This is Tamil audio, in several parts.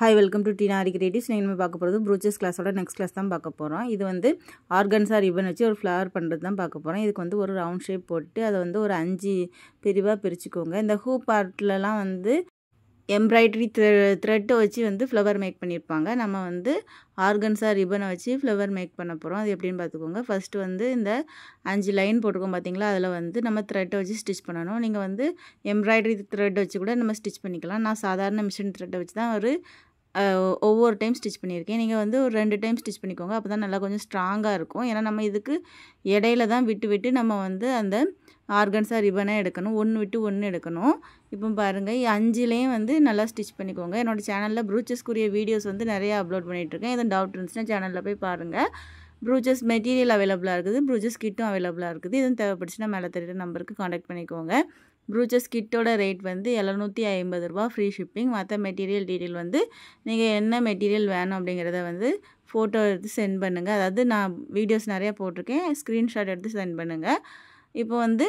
Hi welcome to Teena Aari creatives. நம்ம பார்க்க போகிறது ப்ரூச்சஸ் கிளாஸோட நெக்ஸ்ட் கிளாஸ் தான் பார்க்க போகிறோம். இது வந்து ஆர்கன்ஸா ரிப்பன் வச்சு ஒரு ஃப்ளவர் பண்ணுறது தான் பார்க்க போகிறோம். இதுக்கு வந்து ஒரு ரவுண்ட் ஷேப் போட்டு அதை வந்து ஒரு 5 பிரிவாக பிரிச்சுக்கோங்க. இந்த ஹூ பார்ட்லலாம் வந்து எம்ப்ராய்டரி த்ரெட்டை வச்சு வந்து ஃப்ளவர் மேக் பண்ணியிருப்பாங்க. நம்ம வந்து ஆர்கன்ஸா ரிப்பனை வச்சு ஃப்ளவர் மேக் பண்ண போகிறோம். அது எப்படின்னு பார்த்துக்கோங்க. ஃபஸ்ட்டு வந்து இந்த 5 லைன் போட்டிருக்கோம் பார்த்தீங்களா, அதில் வந்து நம்ம த்ரெட்டை வச்சு ஸ்டிச் பண்ணணும். நீங்கள் வந்து எம்ப்ராய்டரி த்ரெட் வச்சு கூட நம்ம ஸ்டிச் பண்ணிக்கலாம். நான் சாதாரண மிஷின் த்ரெட்டை வச்சு தான் ஒவ்வொரு டைம் ஸ்டிச் பண்ணியிருக்கேன். நீங்கள் வந்து ஒரு 2 டைம் ஸ்டிச் பண்ணிக்கோங்க. அப்போ தான் நல்லா கொஞ்சம் ஸ்ட்ராங்காக இருக்கும். ஏன்னா நம்ம இதுக்கு இடையில தான் விட்டு நம்ம வந்து அந்த ஆர்கன்ஸா ரிப்பனை எடுக்கணும். 1 விட்டு 1 எடுக்கணும். இப்போ பாருங்கள், 5லேயும் வந்து நல்லா ஸ்டிச் பண்ணிக்கோங்க. என்னோடய சேனலில் ப்ரூச்சஸ்க்குரிய வீடியோஸ் வந்து நிறையா அப்லோட் பண்ணிகிட்ருக்கேன். எதுவும் டவுட் இருந்துச்சுன்னா சேனலில் போய் பாருங்கள். ப்ரூச்சஸ் மெட்டீரியல் அவைலபிளாக இருக்குது, ப்ரூச்சஸ் கிட்டும் அவைலபிளாக இருக்குது. எதுவும் தேவைப்படுச்சுன்னா மேலே தெரியுற நம்பருக்கு காண்டாக்ட் பண்ணிக்கோங்க. ப்ரூச்சஸ் கிட்டோட ரேட் வந்து 750 ரூபா, ஃப்ரீ ஷிப்பிங். மற்ற மெட்டீரியல் டீட்டெயில் வந்து நீங்கள் என்ன மெட்டீரியல் வேணும் அப்படிங்கிறத வந்து ஃபோட்டோ எடுத்து சென்ட் பண்ணுங்கள். அதாவது நான் வீடியோஸ் நிறையா போட்டிருக்கேன், ஸ்க்ரீன்ஷாட் எடுத்து சென்ட் பண்ணுங்கள். இப்போ வந்து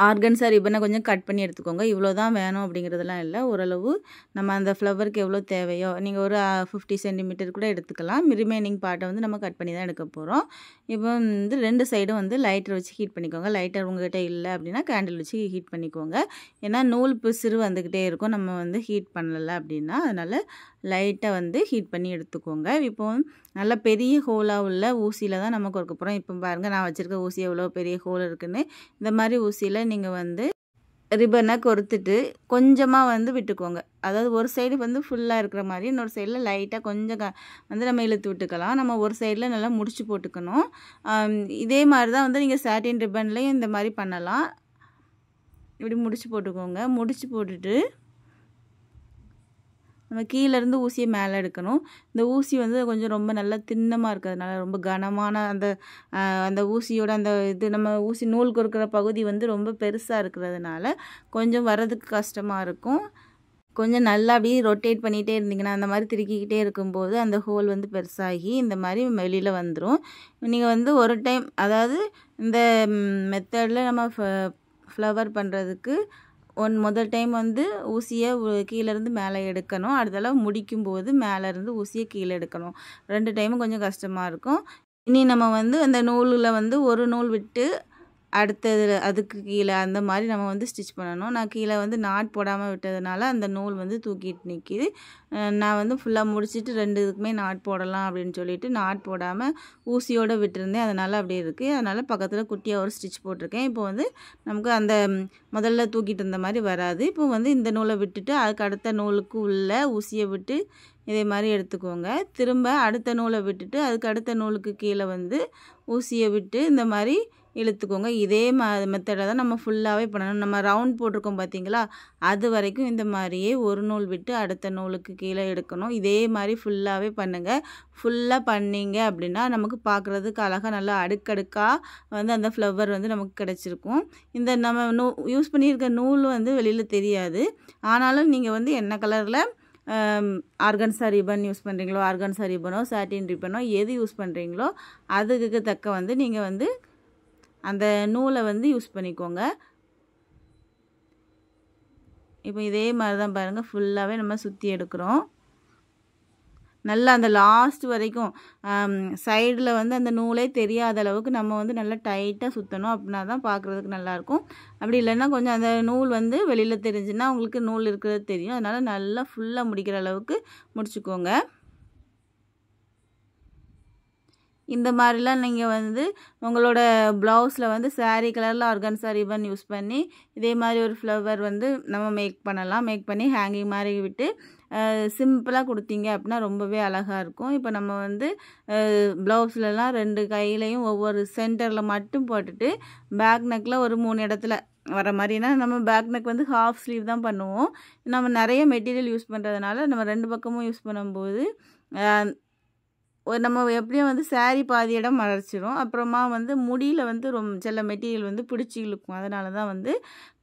ஆர்கன்ஸா ரிப்பனை கொஞ்சம் கட் பண்ணி எடுத்துக்கோங்க. இவ்வளோ தான் வேணும் அப்படிங்கிறதுலாம் இல்லை, ஓரளவு நம்ம அந்த ஃப்ளவருக்கு எவ்வளோ தேவையோ நீங்கள் ஒரு 50 சென்டிமீட்டர் கூட எடுத்துக்கலாம். ரிமைனிங் பார்ட்டை வந்து நம்ம கட் பண்ணி தான் எடுக்க போகிறோம். இப்போ வந்து 2 சைடும் வந்து லைட்டர் வச்சு ஹீட் பண்ணிக்கோங்க. லைட்டர் உங்கள்கிட்ட இல்லை அப்படின்னா கேண்டில் வச்சு ஹீட் பண்ணிக்கோங்க. ஏன்னா நூல் பிசுறு வந்துக்கிட்டே இருக்கும் நம்ம வந்து ஹீட் பண்ணலை அப்படின்னா. அதனால் லைட்டாக வந்து ஹீட் பண்ணி எடுத்துக்கோங்க. இப்போ நல்ல பெரிய ஹோலாக உள்ள ஊசியில் தான் நம்ம கொடுக்க போகிறோம். இப்போ பாருங்கள், நான் வச்சுருக்க ஊசி எவ்வளோ பெரிய ஹோல் இருக்குதுன்னு. இந்த மாதிரி ஊசியில் நீங்கள் வந்து ரிப்பனை கொறுத்துட்டு கொஞ்சமாக வந்து விட்டுக்கோங்க. அதாவது ஒரு சைடு வந்து ஃபுல்லாக இருக்கிற மாதிரி, இன்னொரு சைடில் லைட்டாக கொஞ்சம் வந்து நம்ம இழுத்து விட்டுக்கலாம். நம்ம ஒரு சைடில் நல்லா முடிச்சு போட்டுக்கணும். இதே மாதிரி தான் வந்து நீங்கள் சாட்டின் ரிப்பன்லேயும் இந்த மாதிரி பண்ணலாம். இப்படி முடிச்சு போட்டுக்கோங்க. முடிச்சு போட்டுட்டு நம்ம கீழேருந்து ஊசியை மேலே எடுக்கணும். இந்த ஊசி வந்து கொஞ்சம் ரொம்ப நல்லா திண்ணமாக இருக்கிறதுனால, ரொம்ப கனமான அந்த ஊசியோட அந்த நம்ம ஊசி நூல் கொடுக்குற பகுதி வந்து ரொம்ப பெருசாக இருக்கிறதுனால கொஞ்சம் வர்றதுக்கு கஷ்டமாக இருக்கும். கொஞ்சம் நல்லா அப்படியே ரொட்டேட் பண்ணிகிட்டே இருந்தீங்கன்னா, அந்த மாதிரி திருக்கிக்கிட்டே இருக்கும்போது அந்த ஹோல் வந்து பெருசாகி இந்த மாதிரி வெளியில் வந்துடும். நீங்கள் வந்து ஒரு டைம், அதாவது இந்த மெத்தடில் நம்ம ஃப்ளவர் பண்ணுறதுக்கு முதல் டைம் வந்து ஊசியை கீழேருந்து மேலே எடுக்கணும். அடுத்தளவு முடிக்கும்போது மேலேருந்து ஊசியை கீழே எடுக்கணும். 2 டைமும் கொஞ்சம் கஷ்டமாக இருக்கும். இனி நம்ம வந்து அந்த நூலில் வந்து ஒரு நூல் விட்டு அடுத்தது அதுக்கு கீழே அந்த மாதிரி நம்ம வந்து ஸ்டிச் பண்ணணும். நான் கீழே வந்து நாட் போடாமல் விட்டதுனால அந்த நூல் வந்து தூக்கிட்டு நிற்கிது. நான் வந்து ஃபுல்லாக முடிச்சுட்டு 2 இதுக்குமே நாட் போடலாம் அப்படின்னு சொல்லிட்டு நாட் போடாமல் ஊசியோடு விட்டுருந்தேன். அதனால் அப்படியே இருக்குது. அதனால் பக்கத்தில் குட்டியாக ஒரு ஸ்டிச் போட்டிருக்கேன். இப்போ வந்து நமக்கு அந்த முதல்ல தூக்கிட்டு இருந்த மாதிரி வராது. இப்போ வந்து இந்த நூலை விட்டுட்டு அதுக்கு அடுத்த நூலுக்கு உள்ள ஊசியை விட்டு இதே மாதிரி எடுத்துக்கோங்க. திரும்ப அடுத்த நூலை விட்டுட்டு அதுக்கு அடுத்த நூலுக்கு கீழே வந்து ஊசியை விட்டு இந்த மாதிரி இழுத்துக்கோங்க. இதே மெத்தடை தான் நம்ம ஃபுல்லாகவே பண்ணணும். நம்ம ரவுண்ட் போட்டிருக்கோம் பார்த்தீங்களா, அது வரைக்கும் இந்த மாதிரியே ஒரு நூல் விட்டு அடுத்த நூலுக்கு கீழே எடுக்கணும். இதே மாதிரி ஃபுல்லாகவே பண்ணுங்கள். ஃபுல்லாக பண்ணிங்க அப்படின்னா நமக்கு பார்க்குறதுக்கு அழகாக நல்லா அடுக்கடுக்காக வந்து அந்த ஃப்ளவர் வந்து நமக்கு கிடச்சிருக்கும். இந்த நம்ம யூஸ் பண்ணியிருக்க நூல் வந்து வெளியில் தெரியாது. ஆனாலும் நீங்கள் வந்து என்ன கலரில் ஆர்கன்ஸா ரிப்பன் யூஸ் பண்ணுறீங்களோ, ஆர்கன்ஸா ரிப்பனோ சாட்டின் ரிப்பனோ எது யூஸ் பண்ணுறீங்களோ அதுக்கு தக்க வந்து நீங்கள் வந்து அந்த நூலை வந்து யூஸ் பண்ணிக்கோங்க. இப்போ இதே மாதிரி தான் பாருங்கள், ஃபுல்லாகவே நம்ம சுற்றி எடுக்கிறோம். நல்லா அந்த லாஸ்ட் வரைக்கும் சைடில் வந்து அந்த நூலே தெரியாத அளவுக்கு நம்ம வந்து நல்லா டைட்டாக சுற்றணும். அப்படின்னா தான் பார்க்குறதுக்கு நல்லாயிருக்கும். அப்படி இல்லைன்னா கொஞ்சம் அந்த நூல் வந்து வெளியில் தெரிஞ்சுன்னா உங்களுக்கு நூல் இருக்கிறது தெரியும். அதனால் நல்லா ஃபுல்லாக முடிக்கிற அளவுக்கு முடிச்சுக்கோங்க. இந்த மாதிரிலாம் நீங்கள் வந்து உங்களோட ப்ளவுஸில் வந்து சாரீ கலரில் ஆர்கன்ஸா ரிப்பன் யூஸ் பண்ணி இதே மாதிரி ஒரு ஃப்ளவர் வந்து நம்ம மேக் பண்ணலாம். மேக் பண்ணி ஹேங்கிங் மாதிரி விட்டு சிம்பிளாக கொடுத்தீங்க அப்படின்னா ரொம்பவே அழகாக இருக்கும். இப்போ நம்ம வந்து ப்ளவுஸ்லலாம் 2 கையிலையும் ஒவ்வொரு சென்டரில் மட்டும் போட்டுட்டு பேக் நெக்கில் ஒரு 3 இடத்துல வர மாதிரினா, நம்ம பேக் நெக் வந்து ஹாஃப் ஸ்லீவ் தான் பண்ணுவோம். நம்ம நிறைய மெட்டீரியல் யூஸ் பண்ணுறதுனால நம்ம 2 பக்கமும் யூஸ் பண்ணும்போது நம்ம எப்படியும் வந்து சாரீ பாதி இடம் மறைச்சிரும். அப்புறமா வந்து முடியில் வந்து சில மெட்டீரியல் வந்து பிடிச்சி இழுக்கும். அதனால தான் வந்து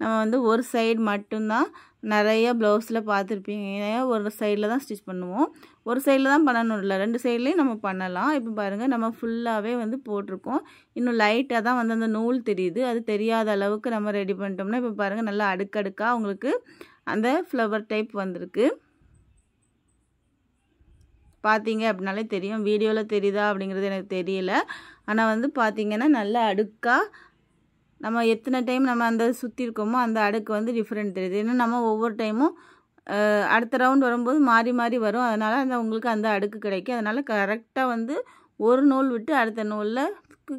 நம்ம வந்து ஒரு சைடு மட்டும்தான் நிறைய ப்ளவுஸில் பார்த்துருப்பீங்க, ஒரு சைடில் தான் ஸ்டிச் பண்ணுவோம். ஒரு சைடில் தான் பண்ணணும் இல்லை, 2 சைட்லேயும் நம்ம பண்ணலாம். இப்போ பாருங்கள், நம்ம ஃபுல்லாகவே வந்து போட்டிருக்கோம். இன்னும் லைட்டாக தான் வந்து அந்த நூல் தெரியுது. அது தெரியாத அளவுக்கு நம்ம ரெடி பண்ணிட்டோம்னா இப்போ பாருங்கள், நல்லா அடுக்கடுக்காக உங்களுக்கு அந்த ஃப்ளவர் டைப் வந்திருக்கு. பார்த்தீங்க அப்படின்னாலே தெரியும். வீடியோவில் தெரியுதா அப்படிங்கிறது எனக்கு தெரியல. ஆனால் வந்து பார்த்தீங்கன்னா நல்லா அடுக்காக நம்ம எத்தனை டைம் நம்ம அந்த சுற்றி இருக்கோமோ அந்த அடுக்கு வந்து டிஃப்ரெண்ட் தெரியுது. ஏன்னா நம்ம ஒவ்வொரு டைமும் அடுத்த ரவுண்ட் வரும்போது மாறி மாறி வரும். அதனால் அந்த உங்களுக்கு அந்த அடுக்கு கிடைக்கும். அதனால் கரெக்டாக வந்து ஒரு நூல் விட்டு அடுத்த நூலில்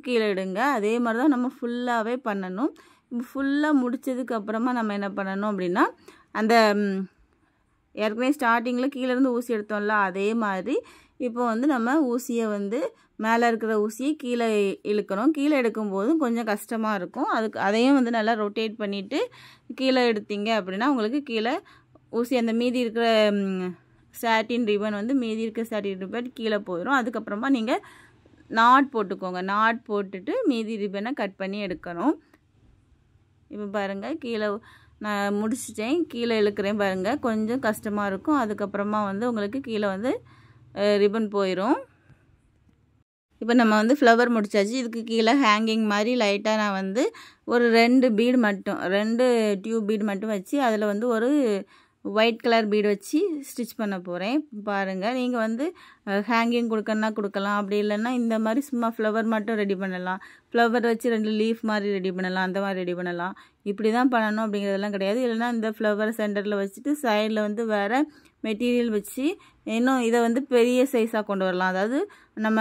கீழே இடுங்க. அதே மாதிரி தான் நம்ம ஃபுல்லாகவே பண்ணணும். இப்போ ஃபுல்லாக முடித்ததுக்கப்புறமா நம்ம என்ன பண்ணணும் அப்படின்னா, அந்த ஏற்கனவே ஸ்டார்டிங்கில் கீழேருந்து ஊசி எடுத்தோம்ல அதே மாதிரி இப்போ வந்து நம்ம ஊசியை வந்து மேலே இருக்கிற ஊசியை கீழே இழுக்கணும். கீழே எடுக்கும்போதும் கொஞ்சம் கஷ்டமாக இருக்கும். அதையும் வந்து நல்லா ரொட்டேட் பண்ணிவிட்டு கீழே எடுத்தீங்க அப்படின்னா உங்களுக்கு கீழே ஊசி அந்த மீதி இருக்கிற சாட்டின் ரிப்பன் வந்து மீதி இருக்கிற சாட்டின் ரிப்பன் கீழே போயிடும். அதுக்கப்புறமா நீங்கள் நாட் போட்டுக்கோங்க. நாட் போட்டுட்டு மீதி ரிப்பனை கட் பண்ணி எடுக்கணும். இப்போ பாருங்கள் கீழே நான் முடிச்சிட்டேன். கீழே இழுக்கிறேன் பாருங்கள். கொஞ்சம் கஷ்டமாக இருக்கும். அதுக்கப்புறமா வந்து உங்களுக்கு கீழே வந்து ரிப்பன் போயிடும். இப்போ நம்ம வந்து ஃப்ளவர் முடிச்சாச்சு. இதுக்கு கீழே ஹேங்கிங் மாதிரி லைட்டாக நான் வந்து ஒரு 2 பீடு மட்டும் 2 டியூப் பீடு மட்டும் வச்சு அதில் வந்து ஒரு ஒயிட் கலர் பீடு வச்சு ஸ்டிச் பண்ண போகிறேன். பாருங்கள் நீங்கள் வந்து ஹேங்கிங் கொடுக்கணுன்னா கொடுக்கலாம். அப்படி இல்லைன்னா இந்த மாதிரி சும்மா ஃப்ளவர் மட்டும் ரெடி பண்ணலாம். ஃப்ளவர் வச்சு 2 லீஃப் மாதிரி ரெடி பண்ணலாம். அந்த மாதிரி ரெடி பண்ணலாம். இப்படி தான் பண்ணணும் அப்படிங்கிறதெல்லாம் கிடையாது. இல்லைன்னா இந்த ஃப்ளவர் சென்டரில் வச்சுட்டு சைடில் வந்து வேறு மெட்டீரியல் வச்சு இன்னும் இதை வந்து பெரிய சைஸாக கொண்டு வரலாம். அதாவது நம்ம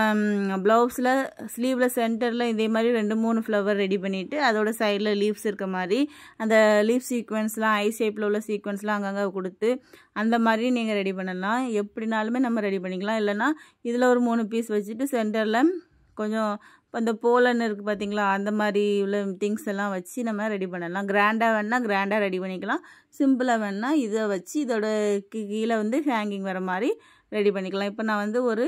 ப்ளவுஸில் ஸ்லீவில் சென்டரில் இதே மாதிரி 2-3 ஃப்ளவர் ரெடி பண்ணிவிட்டு அதோட சைடில் லீவ்ஸ் இருக்க மாதிரி அந்த லீஃப் சீக்வன்ஸ்லாம் ஐ ஷேப்பில் உள்ள சீக்வன்ஸ்லாம் அங்கங்கே கொடுத்து அந்த மாதிரி நீங்கள் ரெடி பண்ணலாம். எப்படினாலுமே நம்ம ரெடி பண்ணிக்கலாம். இல்லைனா இதில் ஒரு 3 பீஸ் வச்சுட்டு சென்டரில் கொஞ்சம் இப்போ இந்த போலன்னு இருக்குது பார்த்தீங்களா, அந்த மாதிரி உள்ள திங்ஸ் எல்லாம் வச்சு நம்ம ரெடி பண்ணலாம். கிராண்டாக வேணால் கிராண்டாக ரெடி பண்ணிக்கலாம். சிம்பிளாக வேணால் இதை வச்சு இதோட கீழே வந்து ஹேங்கிங் வர மாதிரி ரெடி பண்ணிக்கலாம். இப்போ நான் வந்து ஒரு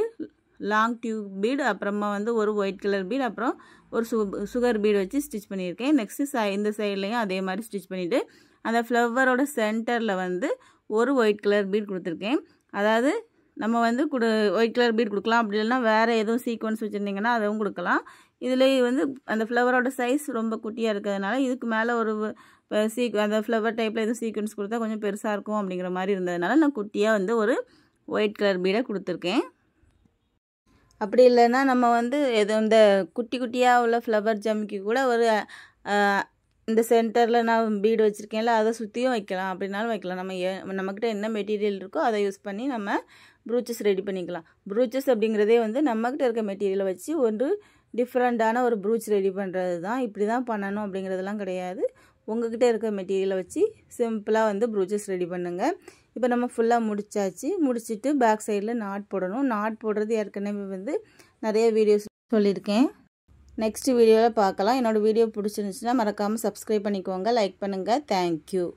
லாங் டியூப் பீடு, அப்புறமா வந்து ஒரு ஒயிட் கலர் பீடு, அப்புறம் ஒரு சுகர் பீடு வச்சு ஸ்டிச் பண்ணியிருக்கேன். நெக்ஸ்ட்டு இந்த சைட்லேயும் அதே மாதிரி ஸ்டிச் பண்ணிவிட்டு அந்த ஃப்ளவரோட சென்டரில் வந்து ஒரு ஒயிட் கலர் பீட் கொடுத்துருக்கேன். அதாவது நம்ம வந்து ஒயிட் கலர் பீட் கொடுக்கலாம். அப்படி இல்லைன்னா வேறு எதுவும் சீக்வன்ஸ் வச்சுருந்தீங்கன்னா அதுவும் கொடுக்கலாம். இதில் வந்து அந்த ஃப்ளவரோட சைஸ் ரொம்ப குட்டியாக இருக்கிறதுனால இதுக்கு மேலே ஒரு அந்த ஃப்ளவர் டைப்பில் எதுவும் சீக்வன்ஸ் கொடுத்தா கொஞ்சம் பெருசாக இருக்கும் அப்படிங்கிற மாதிரி இருந்ததுனால நான் குட்டியாக வந்து ஒரு ஒயிட் கலர் பீடை கொடுத்துருக்கேன். அப்படி இல்லைன்னா நம்ம வந்து இந்த குட்டி குட்டியாக உள்ள ஃப்ளவர் ஜம்மிக்கு கூட ஒரு இந்த சென்டரில் நான் பீடு வச்சுருக்கேன்ல அதை சுற்றியும் வைக்கலாம். அப்படின்னாலும் வைக்கலாம். நம்மக்கிட்ட என்ன மெட்டீரியல் இருக்கோ அதை யூஸ் பண்ணி நம்ம ப்ரூச்சஸ் ரெடி பண்ணிக்கலாம். ப்ரூச்சஸ் அப்படிங்கிறதே வந்து நம்மக்கிட்ட இருக்க மெட்டீரியலை வச்சு ஒரு டிஃப்ரெண்ட்டான ஒரு ப்ரூச் ரெடி பண்ணுறது தான். இப்படி தான் பண்ணணும் அப்படிங்கிறதெல்லாம் கிடையாது. உங்கள்கிட்ட இருக்க மெட்டீரியலை வச்சு சிம்பிளாக வந்து ப்ரூச்சஸ் ரெடி பண்ணுங்கள். இப்போ நம்ம ஃபுல்லாக முடிச்சாச்சு. முடிச்சுட்டு பேக் சைடில் நாட் போடணும். நாட் போடுறது ஏற்கனவே வந்து நிறைய வீடியோஸ் சொல்லியிருக்கேன். நெக்ஸ்ட் வீடியோவில் பார்க்கலாம். என்னோடய வீடியோ பிடிச்சிருந்துச்சுன்னா மறக்காமல் சப்ஸ்கிரைப் பண்ணிக்கோங்க, லைக் பண்ணுங்கள். தேங்க்யூ.